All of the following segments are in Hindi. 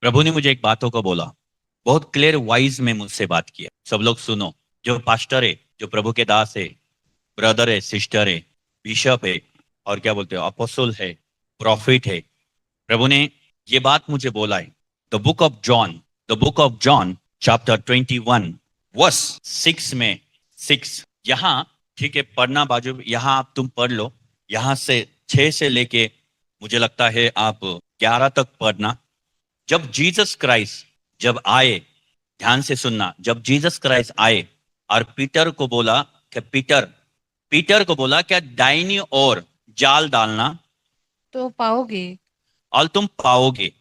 प्रभु ने मुझे एक बातों को बोला, बहुत क्लियर वाइज में मुझसे बात किया। सब लोग सुनो, जो पास्टर है, जो प्रभु के दास है, ब्रदर है, सिस्टर है, बिशप है, और क्या बोलते हो, अपोस्टल है, प्रॉफिट है, प्रभु ने ये बात मुझे बोला है। The book of John chapter 21 verse 6 में 6, यहाँ ठीक है, पढ़ना बाजू, यहाँ आप तुम पढ़ लो, यहाँ से 6 से लेके मुझे लगता है आप 11 तक पढ़ना। जब जीसस क्राइस्ट जब आए, ध्यान से सुनना, जब जीसस क्राइस्ट आए और पीटर को बोला कि पीटर को बोला क्या, दाहिनी ओर जाल डालना तो पाओगे। और तुम पाओगे।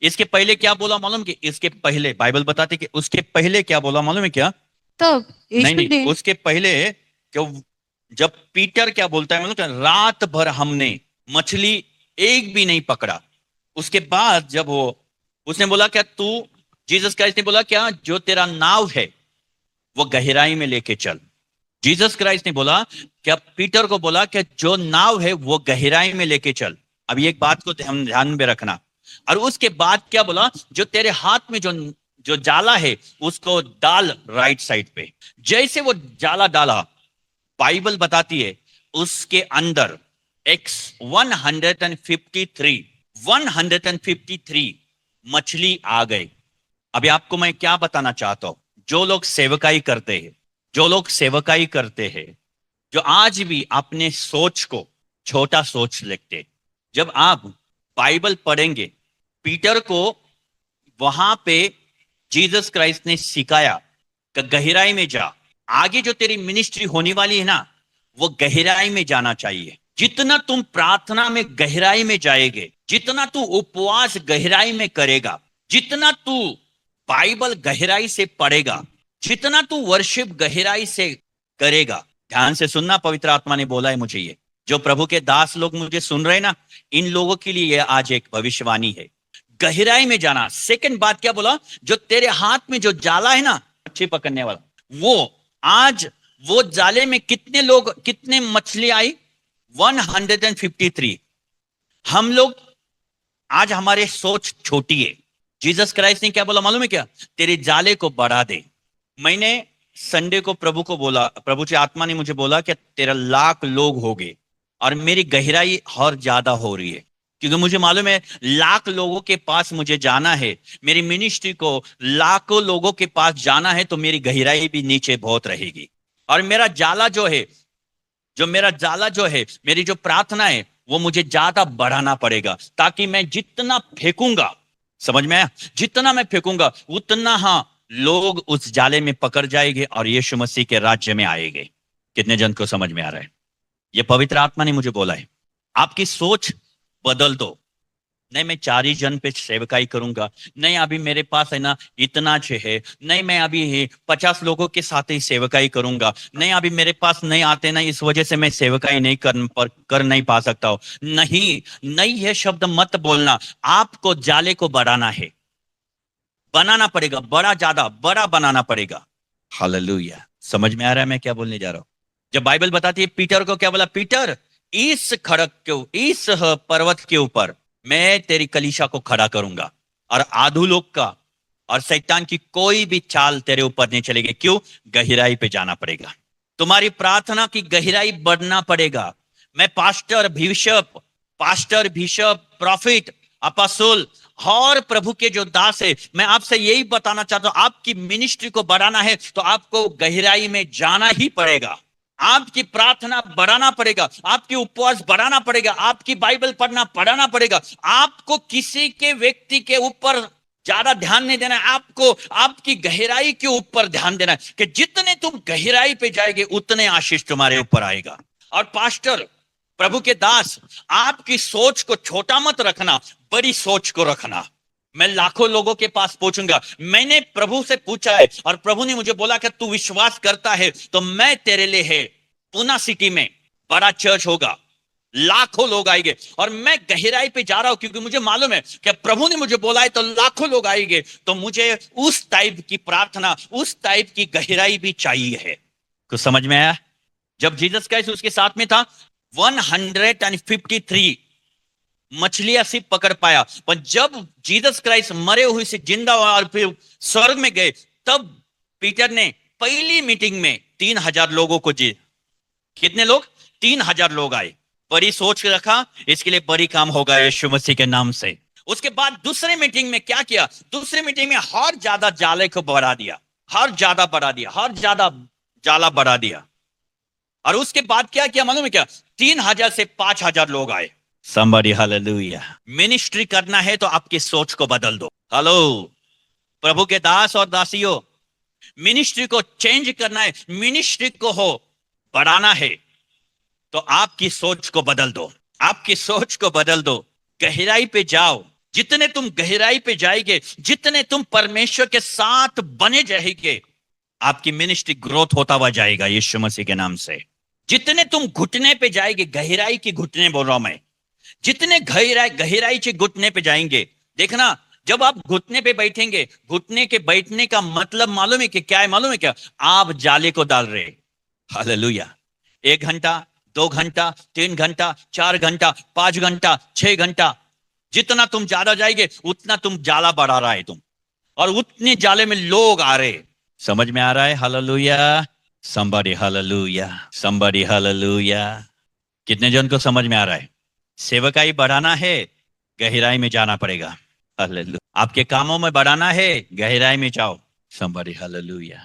इसके पहले क्या बोला मालूम? कि इसके पहले बाइबल बताते कि उसके पहले क्या बोला मालूम है क्या? तब नहीं यीशु नहीं, ने उसके पहले क्यों, जब पीटर क्या बोलता है मालूम क्या? रात भर हमने मछली एक भी नहीं पकड़ा। उसके बाद जब वो उसने बोला क्या, तू, जीसस क्राइस्ट ने बोला क्या, जो तेरा नाव है वो गहराई में लेके चल। जीसस क्राइस्ट ने बोला क्या, पीटर को बोला कि जो नाव है वो गहराई में लेके चल। अब ये एक बात को ध्यान में रखना। और उसके बाद क्या बोला, जो तेरे हाथ में जो जो जाला है उसको डाल राइट साइड पे। जैसे वो जाला डाला, बाइबल बताती है उसके अंदर एक्स 153 मछली आ गई। अभी आपको मैं क्या बताना चाहता हूं, जो लोग सेवकाई करते हैं, जो लोग सेवकाई करते हैं, जो आज भी अपने सोच को छोटा सोच लेते, जब आप बाइबल पढ़ेंगे, पीटर को वहां पे जीसस क्राइस्ट ने सिखाया कि गहराई में जा। आगे जो तेरी मिनिस्ट्री होने वाली है ना, वो गहराई में जाना चाहिए। जितना तुम प्रार्थना में गहराई में जाएगे, जितना तू उपवास गहराई में करेगा, जितना तू बाइबल गहराई से पढ़ेगा, जितना तू वर्शिप गहराई से करेगा, ध्यान से सुनना, पवित्र आत्मा ने बोला है मुझे ये, जो प्रभु के दास लोग मुझे सुन रहे ना, इन लोगों के लिए ये आज एक भविष्यवाणी है। गहराई में जाना। सेकंड बात क्या बोला, जो तेरे हाथ में जो जाला है ना, मच्छी पकड़ने वाला, वो आज वो जाले में कितने लोग, कितने मछली आई? 153। हम लोग आज हमारे सोच छोटी है। जीसस क्राइस्ट ने क्या बोला मालूम है क्या? तेरे जाले को बढ़ा दे। मैंने संडे को प्रभु को बोला, प्रभु की आत्मा ने मुझे बोला कि तेरा लाख लोग हो गए, और मेरी गहराई और ज्यादा हो रही है, क्योंकि मुझे मालूम है लाख लोगों के पास मुझे जाना है। मेरी मिनिस्ट्री को लाखों लोगों के पास जाना है, तो मेरी गहराई भी नीचे बहुत रहेगी। और मेरा जाला जो है, मेरी जो प्रार्थना है, वो मुझे ज्यादा बढ़ाना पड़ेगा, ताकि मैं जितना फेंकूंगा, समझ में आया, जितना मैं फेंकूंगा उतना, हाँ, लोग उस जाले में पकड़ जाएंगे और यीशु मसीह के राज्य में आएंगे। कितने जन को समझ में आ रहा है? ये पवित्र आत्मा ने मुझे बोला है। आपकी सोच बदल दो। नहीं मैं 4 ही जन पे सेवकाई करूंगा, नहीं अभी मेरे पास है ना इतना है, नहीं मैं अभी 50 लोगों के साथ ही सेवकाई करूंगा, नहीं अभी मेरे पास नहीं आते ना, इस वजह से मैं सेवकाई नहीं कर नहीं पा सकता हूं। नहीं, नहीं, ये शब्द मत बोलना। आपको जाले को बढ़ाना है, बनाना पड़ेगा, बड़ा, ज्यादा बड़ा बनाना पड़ेगा। हालेलुया। समझ में आ रहा है मैं क्या बोलने जा रहा हूं? जब बाइबल बताती है, पीटर को क्या बोला, पीटर, इस खड़क के, इस पर्वत के ऊपर मैं तेरी कलीसिया को खड़ा करूंगा, और आधुलोक का और शैतान की कोई भी चाल तेरे ऊपर नहीं चलेगी। क्यों? गहराई पे जाना पड़ेगा। तुम्हारी प्रार्थना की गहराई बढ़ना पड़ेगा। मैं पास्टर बिशप प्रॉफिट अपोस्टल और प्रभु के जो दास है, मैं आपसे यही बताना चाहता हूं, आपकी मिनिस्ट्री को बढ़ाना है तो आपको गहराई में जाना ही पड़ेगा। आपकी प्रार्थना बढ़ाना पड़ेगा, आपकी उपवास बढ़ाना पड़ेगा, आपकी बाइबल पढ़ना बढ़ाना पड़ेगा। आपको किसी के व्यक्ति के ऊपर ज्यादा ध्यान नहीं देना है, आपको आपकी गहराई के ऊपर ध्यान देना है, कि जितने तुम गहराई पे जाएंगे उतने आशीष तुम्हारे ऊपर आएगा। और पास्टर, प्रभु के दास, आपकी सोच को छोटा मत रखना, बड़ी सोच को रखना। मैं लाखों लोगों के पास पहुंचूंगा। मैंने प्रभु से पूछा है, और प्रभु ने मुझे बोला कि तू विश्वास करता है तो मैं तेरे लिए है, पूना सिटी में बड़ा चर्च होगा, लाखों लोग आएंगे। और मैं गहराई पे जा रहा हूं, क्योंकि मुझे मालूम है कि प्रभु ने मुझे बोला है तो लाखों लोग आएंगे, तो मुझे उस टाइप की प्रार्थना, उस टाइप की गहराई भी चाहिए है। कुछ समझ में आया? जब जीसस क्राइस्ट उसके साथ में था, 153 मछलियां सिर्फ पकड़ पाया, पर जब जीसस क्राइस्ट मरे हुए से जिंदा हुआ और फिर स्वर्ग में गए, तब पीटर ने पहली मीटिंग में 3,000 लोगों को जी, कितने लोग? 3,000 लोग आए। बड़ी सोच के रखा, इसके लिए बड़ी काम होगा यीशु मसीह के नाम से। उसके बाद दूसरे मीटिंग में क्या किया? दूसरे मीटिंग में हर ज्यादा जाले को बढ़ा दिया, हर ज्यादा बढ़ा दिया, हर ज्यादा जाला बढ़ा दिया। और उसके बाद क्या किया मालूम है क्या? 3,000 से 5,000 लोग आए। Somebody hallelujah। मिनिस्ट्री करना है तो आपकी सोच को बदल दो। हेलो प्रभु के दास और दासियों, मिनिस्ट्री को चेंज करना है, मिनिस्ट्री को हो बढ़ाना है तो आपकी सोच को बदल दो, आपकी सोच को बदल दो। गहराई पे जाओ। जितने तुम गहराई पे जाएंगे, जितने तुम परमेश्वर के साथ बने रहेंगे, आपकी मिनिस्ट्री ग्रोथ होता हुआ जाएगा यीशु मसीह के नाम से। जितने तुम घुटने पे जाएंगे, गहराई की घुटने बोल रहा हूं मैं, जितने गहराई से घुटने पे जाएंगे, देखना जब आप घुटने पे बैठेंगे, घुटने के बैठने का मतलब मालूम है कि क्या है? मालूम है क्या? आप जाले को डाल रहे। हालेलुया। 1 घंटा, 2 घंटा, 3 घंटा, 4 घंटा, 5 घंटा, 6 घंटा, जितना तुम ज्यादा जाएंगे उतना तुम जाला बढ़ा रहा है तुम, और उतने जाले में लोग आ रहे। समझ में आ रहा है? Hallelujah. somebody hallelujah, somebody hallelujah. कितने जन को समझ में आ रहा है? सेवकाई बढ़ाना है, गहराई में जाना पड़ेगा। हालेलुया। आपके कामों में बढ़ाना है, गहराई में जाओ। somebody hallelujah.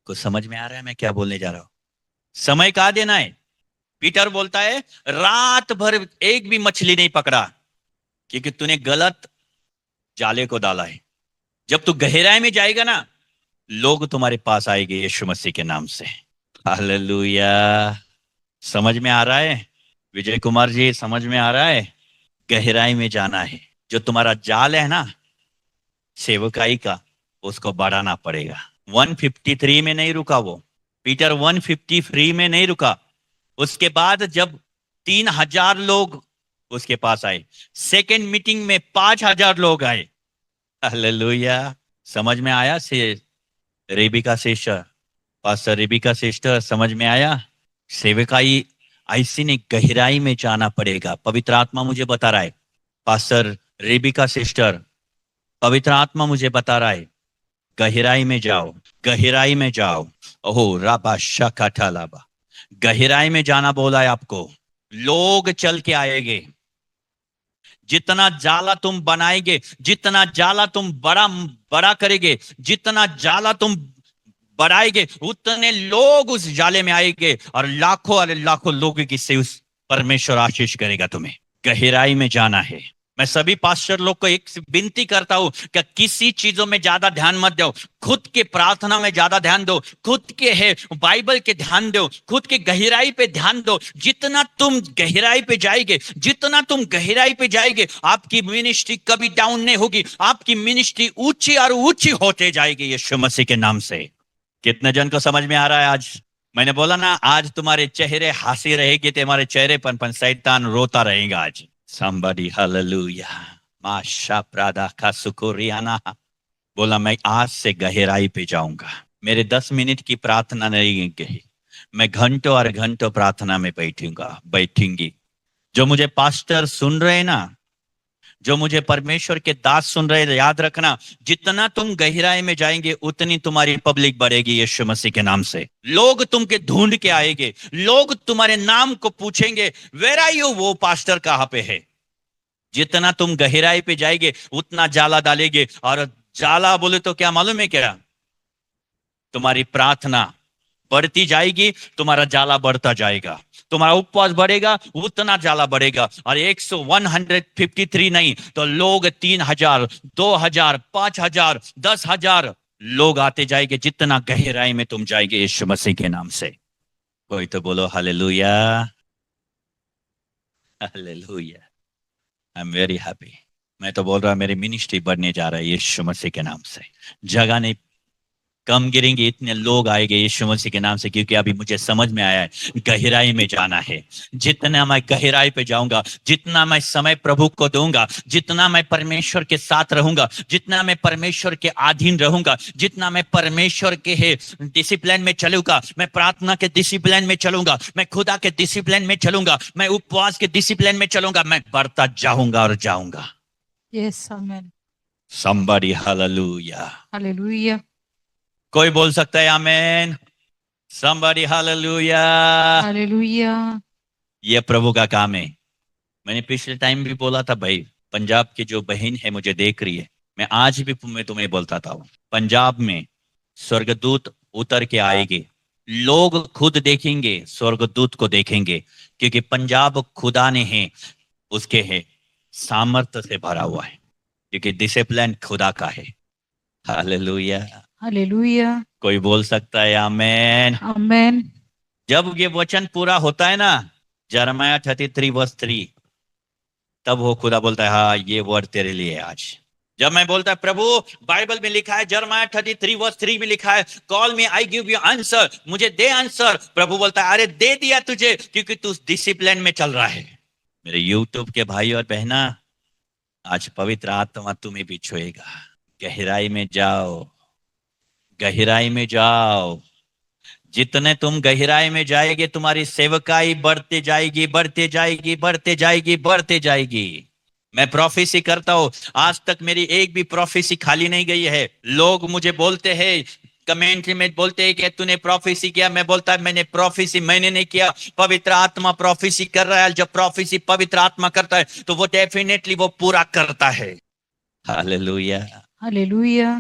कुछ समझ में आ रहा है मैं क्या बोलने जा रहा हूं? समय कहाँ देना है? पीटर बोलता है रात भर एक भी मछली नहीं पकड़ा, क्योंकि तूने गलत जाले को डाला है। जब तू गहराई में जाएगा ना, लोग तुम्हारे पास आएंगे यीशु मसीह के नाम से। हालेलुया। समझ में आ रहा है विजय कुमार जी? समझ में आ रहा है? गहराई में जाना है। जो तुम्हारा जाल है ना सेवकाई का, उसको बढ़ाना पड़ेगा। 153 में नहीं रुका वो, पीटर 153 में नहीं रुका। उसके बाद जब 3,000 लोग उसके पास आए, सेकेंड मीटिंग में 5,000 लोग आए। हालेलुया। समझ में आया? से Rebecca sister, pastor Rebecca sister, समझ में आया? सेवकाई ऐसी ने गहराई में जाना पड़ेगा। पवित्र आत्मा मुझे बता रहा है, पास्टर रेबिका सिस्टर, पवित्र आत्मा मुझे बता रहा है गहराई में जाओ, गहराई में जाओ। ओहो राबा शकाठा लाबा, गहराई में जाना बोला है आपको। लोग चल के आएंगे। जितना जाला तुम बनाएंगे, जितना जाला तुम बड़ा बड़ा करेंगे, जितना जाला तुम बढ़ाएंगे, उतने लोग उस जाले में आएंगे और लाखों अरे लाखों लोगों की से उस परमेश्वर आशीष करेगा। तुम्हें गहराई में जाना है। मैं सभी पास्टर लोग को एक विनती करता हूं कि किसी चीजों में ज्यादा ध्यान मत दो, खुद के प्रार्थना में ज्यादा ध्यान दो, खुद के है बाइबल के ध्यान दो, खुद के गहराई पे ध्यान दो। जितना तुम गहराई पे जाएंगे, जितना तुम गहराई पे जाएंगे, आपकी मिनिस्ट्री कभी डाउन नहीं होगी, आपकी मिनिस्ट्री ऊंची और ऊंची होते जाएगी यीशु मसीह के नाम से। कितने जन को समझ में आ रहा है? आज मैंने बोला ना, आज तुम्हारे चेहरे हंसी रहेगी, तुम्हारे चेहरे पर शैतान रोता रहेगा आज। somebody hallelujah। माशा प्रादा का सुकुरियाना। बोला मैं आज से गहराई पे जाऊंगा। मेरे 10 मिनट की प्रार्थना नहीं गई, मैं घंटों और घंटों प्रार्थना में बैठूंगी। जो मुझे पास्टर सुन रहे ना, जो मुझे परमेश्वर के दास सुन रहे, याद रखना, जितना तुम गहराई में जाएंगे उतनी तुम्हारी पब्लिक बढ़ेगी यीशु मसीह के नाम से। लोग तुमके ढूंढ के आएंगे, लोग तुम्हारे नाम को पूछेंगे, वेयर आर यू? वो पास्टर कहाँ पे है? जितना तुम गहराई पे जाएंगे उतना जाला डालेंगे। और जाला बोले तो क्या मालूम है क्या? तुम्हारी प्रार्थना बढ़ती जाएगी, तुम्हारा जाला बढ़ता जाएगा, तुम्हारा उपवास बढ़ेगा, उतना जाला बढ़ेगा। और 153 नहीं तो लोग 3,000, 2,000, 5,000, 10,000 लोग आते जाएंगे, जितना गहराई में तुम जाएंगे यीशु मसीह के नाम से। कोई तो बोलो hallelujah, hallelujah. I am very happy. मैं तो बोल रहा मेरी मिनिस्ट्री बढ़ने जा रहा है यीशु मसीह के नाम से। जगह नहीं कम गिरेंगे, इतने लोग आएंगे यीशु मसीह के नाम से, क्योंकि अभी मुझे समझ में आया है गहराई में जाना है। जितना मैं गहराई पे जाऊंगा, जितना मैं समय प्रभु को दूंगा, जितना मैं परमेश्वर के साथ रहूंगा, जितना मैं परमेश्वर के अधीन रहूंगा, जितना मैं परमेश्वर के है डिसिप्लिन में चलूंगा, मैं प्रार्थना के डिसिप्लिन में चलूंगा, मैं खुदा के डिसिप्लिन में चलूंगा, मैं उपवास के डिसिप्लिन में चलूंगा, मैं बढ़ता जाऊंगा और जाऊंगा। Yes, amen. Somebody hallelujah। Hallelujah. कोई बोल सकता है आमेन? Somebody hallelujah। Hallelujah. ये प्रभु का काम है। मैंने पिछले टाइम भी बोला था भाई, पंजाब की जो बहन है मुझे देख रही है, मैं आज भी मैं तुम्हें बोलता था, पंजाब में स्वर्गदूत उतर के आएंगे, लोग खुद देखेंगे, स्वर्गदूत को देखेंगे, क्योंकि पंजाब खुदा ने है, उसके है सामर्थ्य से भरा हुआ है, क्योंकि डिसिप्लिन खुदा का है। हालेलुया। Hallelujah. कोई बोल सकता है आमेन? Amen. जब ये वचन पूरा होता है ना, यिर्मयाह 33:3, तब वो खुदा बोलता है हाँ ये वर्ड तेरे लिए है आज। जब मैं बोलता है प्रभु बाइबल में लिखा है, यिर्मयाह 33:3 में लिखा है, call me I give you answer, मुझे दे आंसर। प्रभु बोलता है अरे दे दिया तुझे, क्योंकि तू डिसिप्लिन में चल रहा है। मेरे यूट्यूब के भाई और बहना, आज पवित्र आत्मा तुम्हें भी छुएगा। गहराई में जाओ, गहराई में जाओ। जितने तुम गहराई में जाएंगे, तुम्हारी सेवकाई बढ़ते जाएगी, बढ़ते जाएगी, बढ़ते जाएगी, बढ़ते जाएगी। मैं प्रोफेसी करता हूं, आज तक मेरी एक भी प्रोफेसी खाली नहीं गई है। लोग मुझे बोलते हैं, कमेंट में बोलते हैं कि तूने प्रोफेसी किया। मैं बोलता है मैंने प्रोफेसी मैंने नहीं किया, पवित्र आत्मा प्रोफेसी कर रहा है। जब प्रोफेसी पवित्र आत्मा करता है तो वो डेफिनेटली वो पूरा करता है। हालेलुया। Hallelujah.